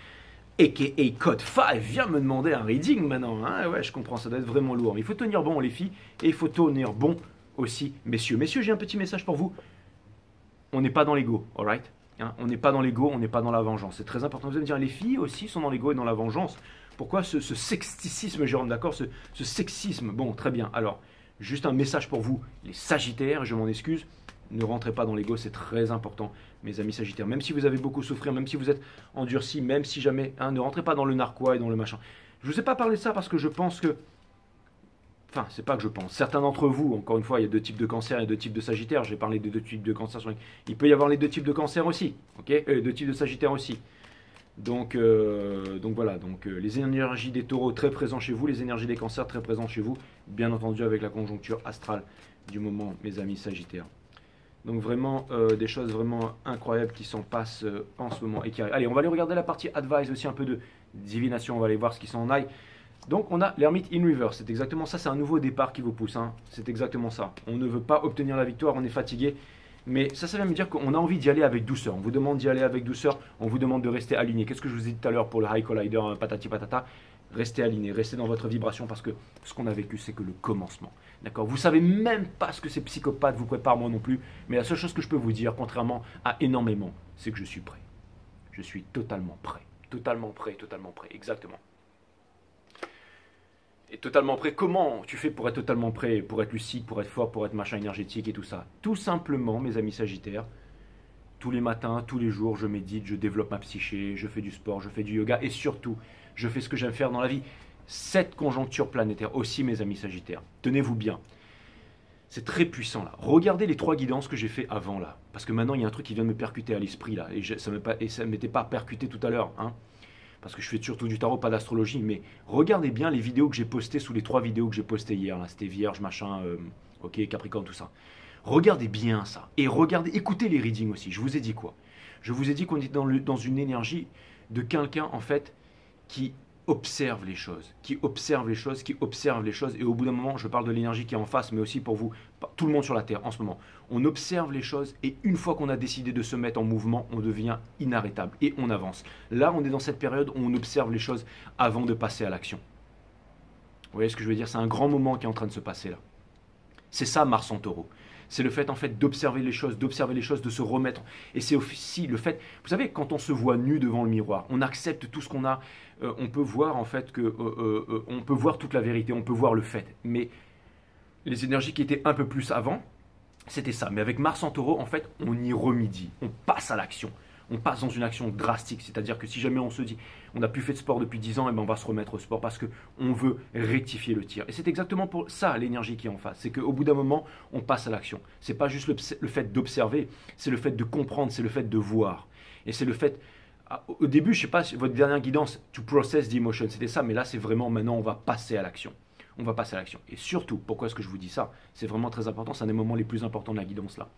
Speaker 1: a.k.a. Code 5, vient me demander un reading maintenant. Hein, ouais, je comprends, ça doit être vraiment lourd. Mais il faut tenir bon, les filles, et il faut tenir bon aussi, messieurs. Messieurs, j'ai un petit message pour vous. On n'est pas dans l'ego, alright, hein, on n'est pas dans l'ego, on n'est pas dans la vengeance. C'est très important. Vous allez me dire, les filles aussi sont dans l'ego et dans la vengeance. Pourquoi ce sexticisme, Jérôme, d'accord, ce sexisme? Bon, très bien. Alors, juste un message pour vous, les Sagittaires, je m'en excuse. Ne rentrez pas dans l'ego, c'est très important, mes amis Sagittaires. Même si vous avez beaucoup souffert, même si vous êtes endurci, même si jamais, hein, ne rentrez pas dans le narquois et dans le machin. Je ne vous ai pas parlé de ça parce que je pense que... Enfin, c'est pas que je pense. Certains d'entre vous, encore une fois, il y a deux types de cancer et deux types de sagittaire. J'ai parlé des deux types de cancer. Il peut y avoir les deux types de cancer aussi. Ok, deux types de sagittaire aussi. Donc voilà. Donc les énergies des taureaux très présents chez vous. Les énergies des cancers très présents chez vous. Bien entendu avec la conjoncture astrale du moment, mes amis sagittaires. Donc vraiment des choses vraiment incroyables qui s'en passent en ce moment et qui arrivent. Allez, on va aller regarder la partie advice aussi, un peu de divination. On va aller voir ce qui s'en aille. Donc on a l'ermite in reverse, c'est exactement ça, c'est un nouveau départ qui vous pousse, hein. C'est exactement ça. On ne veut pas obtenir la victoire, on est fatigué, mais ça vient me dire qu'on a envie d'y aller avec douceur. On vous demande d'y aller avec douceur, on vous demande de rester aligné. Qu'est-ce que je vous ai dit tout à l'heure pour le high collider, patati patata? Restez aligné, restez dans votre vibration parce que ce qu'on a vécu, c'est que le commencement. D'accord? Vous savez même pas ce que ces psychopathes vous préparent, moi non plus, mais la seule chose que je peux vous dire, contrairement à énormément, c'est que je suis prêt. Je suis totalement prêt, exactement. Et totalement prêt, comment tu fais pour être totalement prêt, pour être lucide, pour être fort, pour être machin énergétique et tout ça? Tout simplement, mes amis sagittaires, tous les matins, tous les jours, je médite, je développe ma psyché, je fais du sport, je fais du yoga et surtout, je fais ce que j'aime faire dans la vie. Cette conjoncture planétaire aussi, mes amis sagittaires, tenez-vous bien. C'est très puissant là. Regardez les 3 guidances que j'ai fait avant là. Parce que maintenant, il y a un truc qui vient de me percuter à l'esprit là. Et ça ne m'était pas percuté tout à l'heure, hein. Parce que je fais surtout du tarot, pas d'astrologie, mais regardez bien les vidéos que j'ai postées sous les 3 vidéos que j'ai postées hier. Là, c'était Vierge, machin, ok, Capricorne, tout ça. Regardez bien ça. Et regardez, écoutez les readings aussi. Je vous ai dit quoi? Je vous ai dit qu'on est dans une énergie de quelqu'un, en fait, qui observe les choses, et au bout d'un moment, je parle de l'énergie qui est en face, mais aussi pour vous, tout le monde sur la Terre en ce moment. On observe les choses et une fois qu'on a décidé de se mettre en mouvement, on devient inarrêtable et on avance. Là, on est dans cette période où on observe les choses avant de passer à l'action. Vous voyez ce que je veux dire? C'est un grand moment qui est en train de se passer là. C'est ça Mars en Taureau. C'est le fait en fait d'observer les choses, de se remettre. Et c'est aussi le fait, vous savez, quand on se voit nu devant le miroir, on accepte tout ce qu'on a. On peut voir en fait que, on peut voir toute la vérité, on peut voir le fait. Mais les énergies qui étaient un peu plus avant, c'était ça. Mais avec Mars en Taureau, en fait, on y remédie, on passe à l'action. On passe dans une action drastique, c'est-à-dire que si jamais on se dit on n'a plus fait de sport depuis 10 ans, et ben on va se remettre au sport parce qu'on veut rectifier le tir. Et c'est exactement pour ça l'énergie qui est en face, c'est qu'au bout d'un moment, on passe à l'action. C'est pas juste le fait d'observer, c'est le fait de comprendre, c'est le fait de voir. Et c'est le fait, au début, je sais pas, votre dernière guidance, to process the emotion, c'était ça, mais là c'est vraiment maintenant on va passer à l'action. On va passer à l'action. Et surtout, pourquoi est-ce que je vous dis ça? C'est vraiment très important, c'est un des moments les plus importants de la guidance là.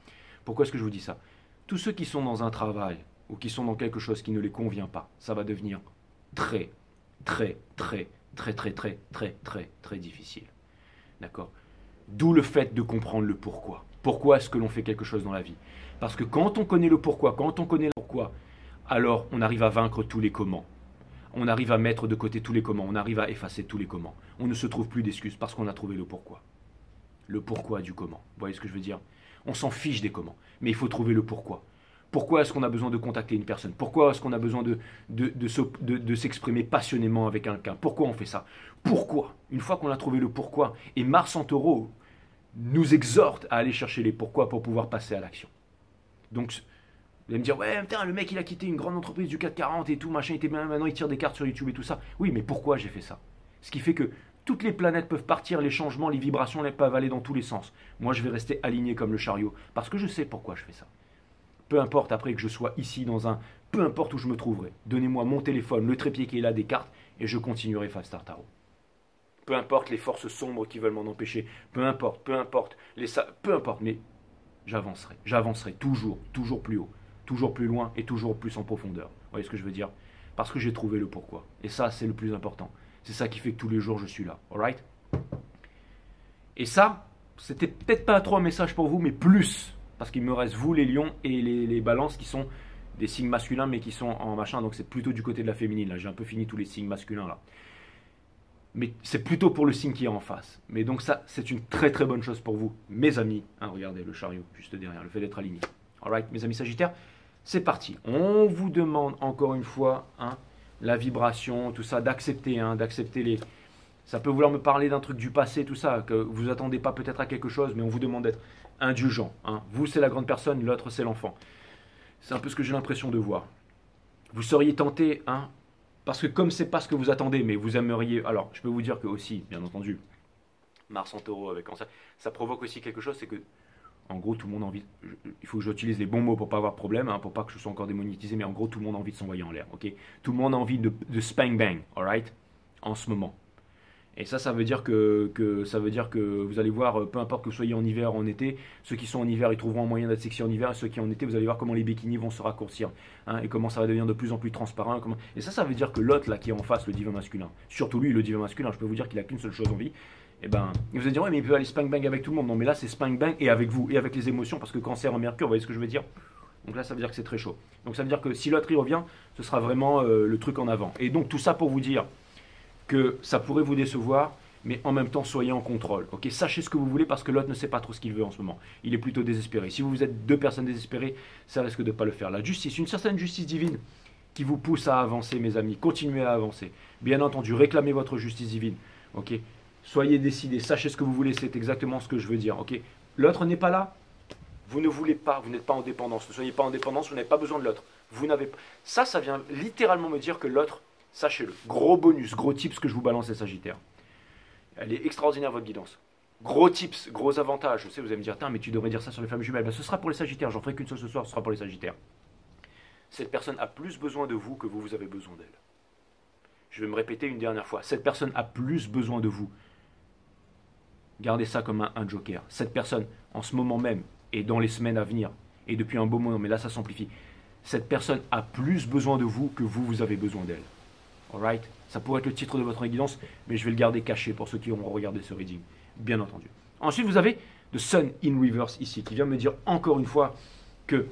Speaker 1: Pourquoi est-ce que je vous dis ça? Tous ceux qui sont dans un travail, ou qui sont dans quelque chose qui ne les convient pas, ça va devenir très difficile. D'accord? D'où le fait de comprendre le pourquoi. Pourquoi est-ce que l'on fait quelque chose dans la vie? Parce que quand on connaît le pourquoi, alors on arrive à vaincre tous les comment. On arrive à mettre de côté tous les comment, on arrive à effacer tous les comment. On ne se trouve plus d'excuses parce qu'on a trouvé le pourquoi. Le pourquoi du comment. Vous voyez ce que je veux dire? On s'en fiche des comment, mais il faut trouver le pourquoi. Pourquoi est-ce qu'on a besoin de contacter une personne? Pourquoi est-ce qu'on a besoin de s'exprimer passionnément avec quelqu'un? Pourquoi on fait ça? Pourquoi? Une fois qu'on a trouvé le pourquoi, et Mars en Taureau nous exhorte à aller chercher les pourquoi pour pouvoir passer à l'action. Donc, vous allez me dire, ouais, putain, le mec il a quitté une grande entreprise du CAC 40 et tout, machin, il était bien, maintenant il tire des cartes sur YouTube et tout ça. Oui, mais pourquoi j'ai fait ça? Ce qui fait que toutes les planètes peuvent partir, les changements, les vibrations, elles peuvent aller dans tous les sens. Moi, je vais rester aligné comme le chariot, parce que je sais pourquoi je fais ça. Peu importe après que je sois ici dans un... Peu importe où je me trouverai. Donnez-moi mon téléphone, le trépied qui est là, des cartes, et je continuerai Five Star Tarot. Peu importe les forces sombres qui veulent m'en empêcher. Peu importe. Peu importe, mais j'avancerai toujours plus haut, toujours plus loin et toujours plus en profondeur. Vous voyez ce que je veux dire? Parce que j'ai trouvé le pourquoi. Et ça, c'est le plus important. C'est ça qui fait que tous les jours, je suis là. Alright? Et ça, c'était peut-être pas trop un message pour vous, mais plus. Parce qu'il me reste vous, les lions, et les balances qui sont des signes masculins, mais qui sont en machin. Donc c'est plutôt du côté de la féminine. Là, j'ai un peu fini tous les signes masculins là. Mais c'est plutôt pour le signe qui est en face. Mais donc ça, c'est une très bonne chose pour vous, mes amis. Hein, regardez le chariot juste derrière, le fait d'être aligné. Alright, mes amis sagittaires, c'est parti. On vous demande encore une fois, hein, la vibration, tout ça, d'accepter, hein, d'accepter les... Ça peut vouloir me parler d'un truc du passé, tout ça, que vous attendez pas peut-être à quelque chose, mais on vous demande d'être indulgent. Hein. Vous, c'est la grande personne, l'autre, c'est l'enfant. C'est un peu ce que j'ai l'impression de voir. Vous seriez tenté, hein, parce que comme c'est pas ce que vous attendez, mais vous aimeriez, alors je peux vous dire que aussi, bien entendu, Mars en taureau avec Cancer, ça provoque aussi quelque chose, c'est que en gros, tout le monde a envie. Il faut que j'utilise les bons mots pour pas avoir de problème, hein, pour pas que je sois encore démonétisé, mais en gros, tout le monde a envie de s'envoyer en l'air. Ok, tout le monde a envie de spank bang, alright, en ce moment. Et ça veut dire que vous allez voir, peu importe que vous soyez en hiver ou en été, ceux qui sont en hiver, ils trouveront un moyen d'être sexy en hiver, et ceux qui sont en été, vous allez voir comment les bikinis vont se raccourcir, hein, et comment ça va devenir de plus en plus transparent. Et ça veut dire que l'autre là qui est en face, le divin masculin, surtout lui, le divin masculin, je peux vous dire qu'il a qu'une seule chose en vie. Et ben, vous allez dire, ouais, mais il peut aller spank bang avec tout le monde. Non, mais là, c'est spank bang et avec vous, et avec les émotions, parce que Cancer en Mercure, vous voyez ce que je veux dire? Donc là, ça veut dire que c'est très chaud. Donc ça veut dire que si l'autre y revient, ce sera vraiment le truc en avant. Et donc tout ça pour vous dire que ça pourrait vous décevoir, mais en même temps, soyez en contrôle. Ok, sachez ce que vous voulez parce que l'autre ne sait pas trop ce qu'il veut en ce moment. Il est plutôt désespéré. Si vous êtes deux personnes désespérées, ça risque de ne pas le faire. La justice, une certaine justice divine qui vous pousse à avancer, mes amis. Continuez à avancer. Bien entendu, réclamez votre justice divine. Ok, soyez décidés, sachez ce que vous voulez, c'est exactement ce que je veux dire. Ok, l'autre n'est pas là. Vous ne voulez pas, vous n'êtes pas en dépendance. Ne soyez pas en dépendance, vous n'avez pas besoin de l'autre. Vous n'avez ça vient littéralement me dire que l'autre, sachez-le. Gros bonus, gros tips que je vous balance, les Sagittaires. Elle est extraordinaire, votre guidance. Gros tips, gros avantages. Je sais, vous allez me dire, mais tu devrais dire ça sur les femmes jumelles. Ben, ce sera pour les Sagittaires, j'en ferai qu'une seule ce soir, ce sera pour les Sagittaires. Cette personne a plus besoin de vous que vous avez besoin d'elle. Je vais me répéter une dernière fois. Cette personne a plus besoin de vous. Gardez ça comme un joker. Cette personne, en ce moment même, et dans les semaines à venir, et depuis un beau moment, mais là ça s'amplifie, cette personne a plus besoin de vous que vous avez besoin d'elle. Alright? Ça pourrait être le titre de votre guidance, mais je vais le garder caché pour ceux qui auront regardé ce reading, bien entendu. Ensuite, vous avez The Sun in Reverse ici, qui vient me dire encore une fois que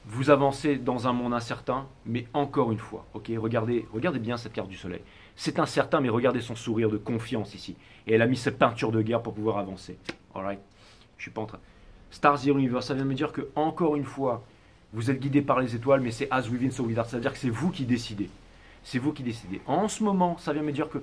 Speaker 1: vous avancez dans un monde incertain, mais encore une fois, ok, regardez bien cette carte du soleil. C'est incertain, mais regardez son sourire de confiance ici. Et elle a mis cette peinture de guerre pour pouvoir avancer. Alright? Je suis pas en train. Stars in Reverse, ça vient me dire que encore une fois, vous êtes guidé par les étoiles, mais c'est as within so without. Ça veut dire que c'est vous qui décidez. C'est vous qui décidez. En ce moment, ça vient me dire que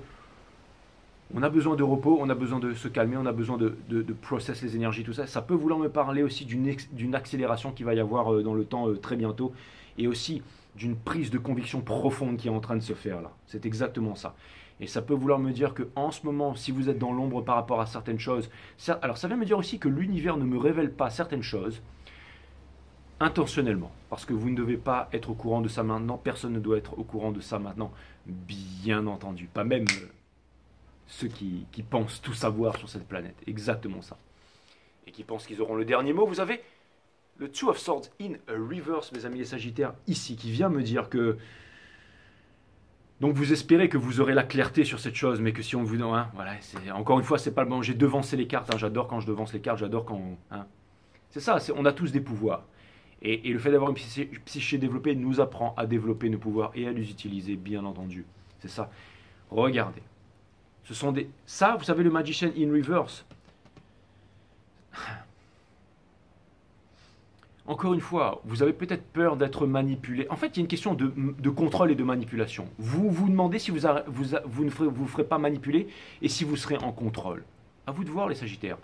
Speaker 1: on a besoin de repos, on a besoin de se calmer, on a besoin de process les énergies, tout ça. Ça peut vouloir me parler aussi d'une accélération qui va y avoir dans le temps très bientôt. Et aussi d'une prise de conviction profonde qui est en train de se faire là. C'est exactement ça. Et ça peut vouloir me dire qu'en ce moment, si vous êtes dans l'ombre par rapport à certaines choses, alors ça vient me dire aussi que l'univers ne me révèle pas certaines choses intentionnellement, parce que vous ne devez pas être au courant de ça maintenant, personne ne doit être au courant de ça maintenant, bien entendu, pas même ceux qui pensent tout savoir sur cette planète, exactement ça, et qui pensent qu'ils auront le dernier mot. Vous avez le Two of Swords in Reverse, mes amis les Sagittaires, ici, qui vient me dire que donc vous espérez que vous aurez la clarté sur cette chose, mais que si on vous... Hein, voilà, encore une fois, c'est pas le bon. J'ai devancé les cartes, hein, j'adore quand je devance les cartes, j'adore quand... Hein. C'est ça, on a tous des pouvoirs. Et le fait d'avoir une psyché développée nous apprend à développer nos pouvoirs et à les utiliser, bien entendu. C'est ça. Regardez. Ce sont des... Ça, vous savez, le Magician in Reverse. Encore une fois, vous avez peut-être peur d'être manipulé. En fait, il y a une question de contrôle et de manipulation. Vous vous demandez si vous ne vous ferez pas manipuler et si vous serez en contrôle. À vous de voir, les Sagittaires.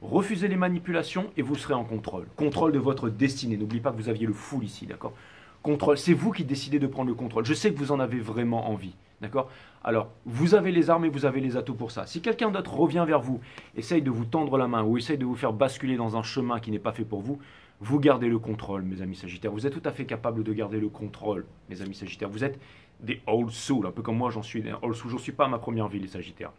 Speaker 1: Refusez les manipulations et vous serez en contrôle. Contrôle de votre destinée. N'oubliez pas que vous aviez le full ici, d'accord? Contrôle, c'est vous qui décidez de prendre le contrôle. Je sais que vous en avez vraiment envie, d'accord? Alors, vous avez les armes et vous avez les atouts pour ça. Si quelqu'un d'autre revient vers vous, essaye de vous tendre la main ou essaye de vous faire basculer dans un chemin qui n'est pas fait pour vous, vous gardez le contrôle, mes amis Sagittaires. Vous êtes tout à fait capable de garder le contrôle, mes amis Sagittaires. Vous êtes des old soul, un peu comme moi, j'en suis des old soul. Je ne suis pas à ma première vie, les Sagittaires.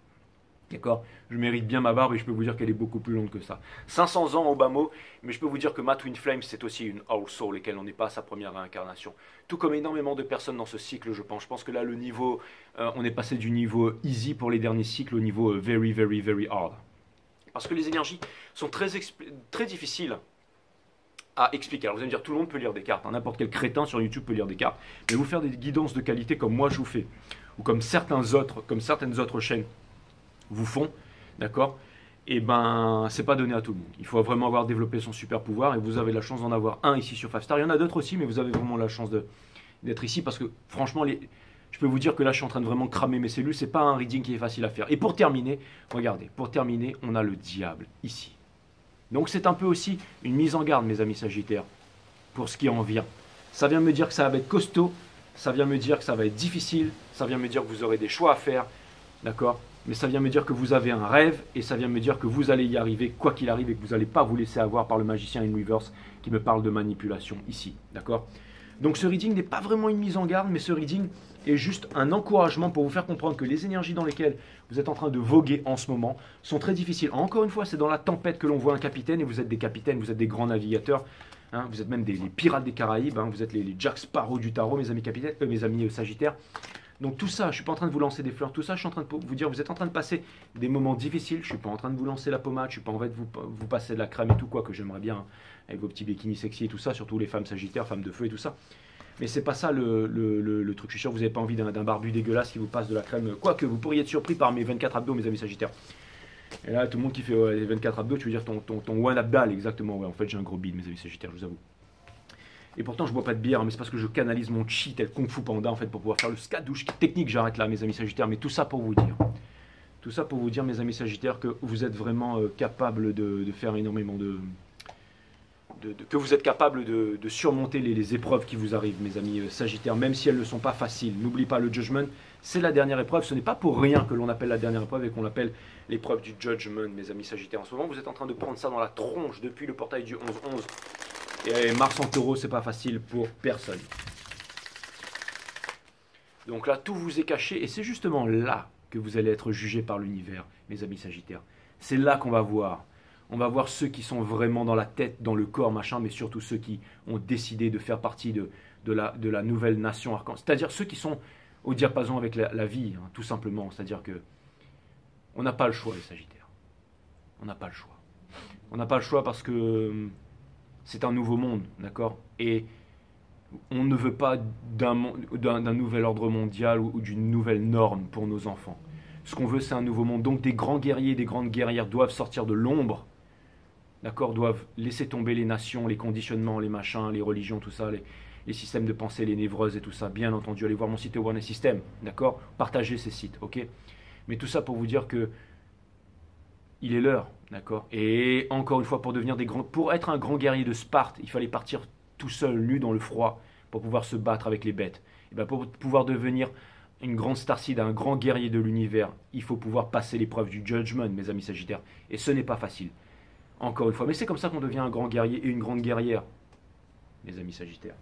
Speaker 1: D'accord? Je mérite bien ma barbe et je peux vous dire qu'elle est beaucoup plus longue que ça. 500 ans au bas mot, mais je peux vous dire que ma Twin Flame, c'est aussi une old soul et qu'elle n'en est pas à sa première réincarnation. Tout comme énormément de personnes dans ce cycle, je pense. Je pense que là, le niveau, on est passé du niveau easy pour les derniers cycles au niveau very, very, very hard. Parce que les énergies sont très difficiles à expliquer. Alors vous allez me dire, tout le monde peut lire des cartes. N'importe quel crétin sur YouTube peut lire des cartes. Mais vous faire des guidances de qualité comme moi je vous fais, ou comme certaines autres chaînes vous font, d'accord? Et ben, c'est pas donné à tout le monde. Il faut vraiment avoir développé son super pouvoir et vous avez la chance d'en avoir un ici sur 5 Star. Il y en a d'autres aussi, mais vous avez vraiment la chance d'être ici parce que franchement, je peux vous dire que là, je suis en train de vraiment cramer mes cellules. C'est pas un reading qui est facile à faire. Et pour terminer, regardez, on a le diable ici. Donc c'est un peu aussi une mise en garde, mes amis Sagittaires, pour ce qui en vient. Ça vient me dire que ça va être costaud, ça vient me dire que ça va être difficile, ça vient me dire que vous aurez des choix à faire, d'accord? Mais ça vient me dire que vous avez un rêve et ça vient me dire que vous allez y arriver quoi qu'il arrive et que vous n'allez pas vous laisser avoir par le magicien in reverse qui me parle de manipulation ici, d'accord? Donc ce reading n'est pas vraiment une mise en garde, mais ce reading est juste un encouragement pour vous faire comprendre que les énergies dans lesquelles vous êtes en train de voguer en ce moment sont très difficiles. Encore une fois, c'est dans la tempête que l'on voit un capitaine et vous êtes des capitaines, vous êtes des grands navigateurs. Hein, vous êtes même les pirates des Caraïbes, hein, vous êtes les Jack Sparrow du tarot, mes amis capitaines, mes amis Sagittaires. Donc tout ça, je ne suis pas en train de vous lancer des fleurs, tout ça, je suis en train de vous dire, vous êtes en train de passer des moments difficiles, je ne suis pas en train de vous lancer la pommade, je ne suis pas en train de vous passer de la crème et tout, quoi, que j'aimerais bien, hein, avec vos petits bikinis sexy et tout ça, surtout les femmes Sagittaires, femmes de feu et tout ça. Mais c'est pas ça le truc, je suis sûr que vous n'avez pas envie d'un barbu dégueulasse qui vous passe de la crème, quoique vous pourriez être surpris par mes 24 abdos, mes amis Sagittaires. Et là, tout le monde qui fait les 24 abdos, tu veux dire ton one abdal, exactement, ouais, en fait j'ai un gros bide, mes amis Sagittaires, je vous avoue. Et pourtant, je bois pas de bière, mais c'est parce que je canalise mon chi tel Kung Fu Panda, en fait, pour pouvoir faire le skadouche technique. J'arrête là, mes amis Sagittaires, mais tout ça pour vous dire. Tout ça pour vous dire, mes amis Sagittaires, que vous êtes vraiment capable de faire énormément que vous êtes capable de surmonter les épreuves qui vous arrivent, mes amis Sagittaires, même si elles ne sont pas faciles. N'oublie pas, le Judgment, c'est la dernière épreuve. Ce n'est pas pour rien que l'on appelle la dernière épreuve et qu'on l'appelle l'épreuve du Judgment, mes amis Sagittaires. En ce moment, vous êtes en train de prendre ça dans la tronche depuis le portail du 11-11. Et Mars en taureau, c'est pas facile pour personne. Donc là, tout vous est caché et c'est justement là que vous allez être jugé par l'univers, mes amis Sagittaires. C'est là qu'on va voir. On va voir ceux qui sont vraiment dans la tête, dans le corps, machin, mais surtout ceux qui ont décidé de faire partie de la nouvelle nation arc-en-ciel. C'est-à-dire ceux qui sont au diapason avec la vie, hein, tout simplement. C'est-à-dire que on n'a pas le choix, les Sagittaires. On n'a pas le choix. On n'a pas le choix parce que c'est un nouveau monde, d'accord? Et on ne veut pas d'un nouvel ordre mondial ou d'une nouvelle norme pour nos enfants. Ce qu'on veut, c'est un nouveau monde. Donc des grands guerriers, des grandes guerrières doivent sortir de l'ombre, d'accord? Doivent laisser tomber les nations, les conditionnements, les machins, les religions, tout ça, les systèmes de pensée, les névreuses et tout ça. Bien entendu, allez voir mon site Awareness System, d'accord? Partagez ces sites, ok? Mais tout ça pour vous dire que il est l'heure, d'accord? Et encore une fois, pour être un grand guerrier de Sparte, il fallait partir tout seul, nu dans le froid, pour pouvoir se battre avec les bêtes. Et bien pour pouvoir devenir une grande starseed, un grand guerrier de l'univers, il faut pouvoir passer l'épreuve du Judgment, mes amis Sagittaires. Et ce n'est pas facile, encore une fois. Mais c'est comme ça qu'on devient un grand guerrier et une grande guerrière, mes amis Sagittaires.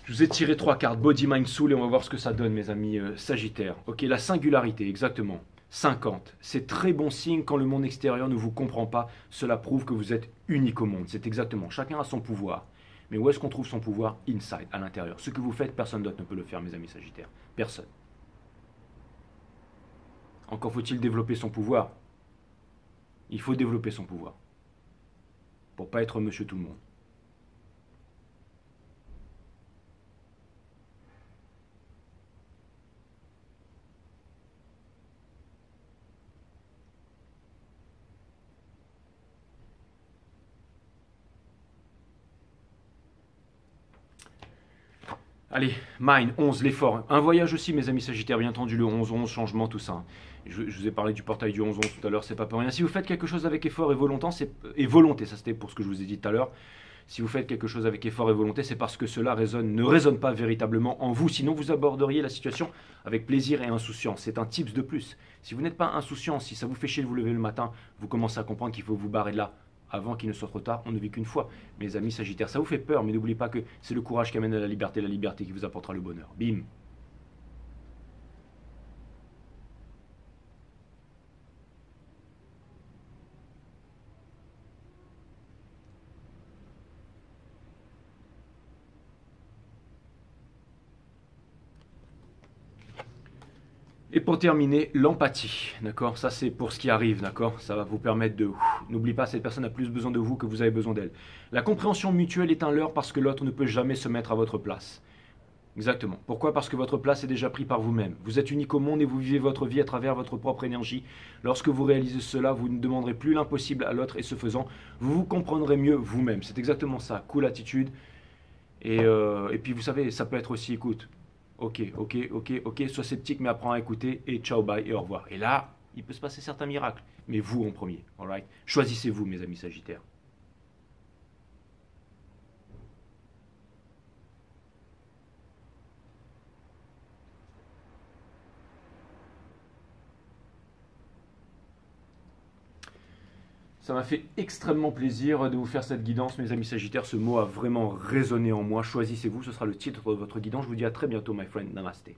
Speaker 1: Je vous ai tiré 3 cartes, Body, Mind, Soul, et on va voir ce que ça donne, mes amis Sagittaires. Ok, la singularité, exactement. 50. C'est très bon signe quand le monde extérieur ne vous comprend pas. Cela prouve que vous êtes unique au monde. C'est exactement. Chacun a son pouvoir. Mais où est-ce qu'on trouve son pouvoir? Inside, à l'intérieur. Ce que vous faites, personne d'autre ne peut le faire, mes amis Sagittaires. Personne. Encore faut-il développer son pouvoir. Il faut développer son pouvoir. Pour ne pas être monsieur tout le monde. Allez, Mine, 11, l'effort. Un voyage aussi, mes amis Sagittaires, bien entendu, le 11-11, changement, tout ça. Je vous ai parlé du portail du 11-11 tout à l'heure, c'est pas pour rien. Si vous faites quelque chose avec effort et volonté, ça c'était pour ce que je vous ai dit tout à l'heure. Si vous faites quelque chose avec effort et volonté, c'est parce que cela ne résonne pas véritablement en vous. Sinon, vous aborderiez la situation avec plaisir et insouciance. C'est un tips de plus. Si vous n'êtes pas insouciant, si ça vous fait chier de vous lever le matin, vous commencez à comprendre qu'il faut vous barrer de là avant qu'il ne soit trop tard. On ne vit qu'une fois. Mes amis Sagittaires, ça vous fait peur, mais n'oubliez pas que c'est le courage qui amène à la liberté qui vous apportera le bonheur. Bim. Et pour terminer, l'empathie, d'accord? Ça c'est pour ce qui arrive, d'accord? Ça va vous permettre de... N'oubliez pas, cette personne a plus besoin de vous que vous avez besoin d'elle. La compréhension mutuelle est un leurre parce que l'autre ne peut jamais se mettre à votre place. Exactement. Pourquoi? Parce que votre place est déjà prise par vous-même. Vous êtes unique au monde et vous vivez votre vie à travers votre propre énergie. Lorsque vous réalisez cela, vous ne demanderez plus l'impossible à l'autre et ce faisant, vous vous comprendrez mieux vous-même. C'est exactement ça. Cool attitude. Et puis vous savez, ça peut être aussi, écoute, Ok, ok, ok, ok, sois sceptique mais apprends à écouter et ciao, bye et au revoir. Et là, il peut se passer certains miracles. Mais vous en premier, alright? Choisissez-vous, mes amis Sagittaires. Ça m'a fait extrêmement plaisir de vous faire cette guidance, mes amis Sagittaires. Ce mot a vraiment résonné en moi. Choisissez-vous, ce sera le titre de votre guidance. Je vous dis à très bientôt, my friend. Namasté.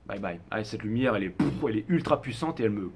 Speaker 1: Bye bye. Allez, cette lumière, elle est ultra puissante et elle me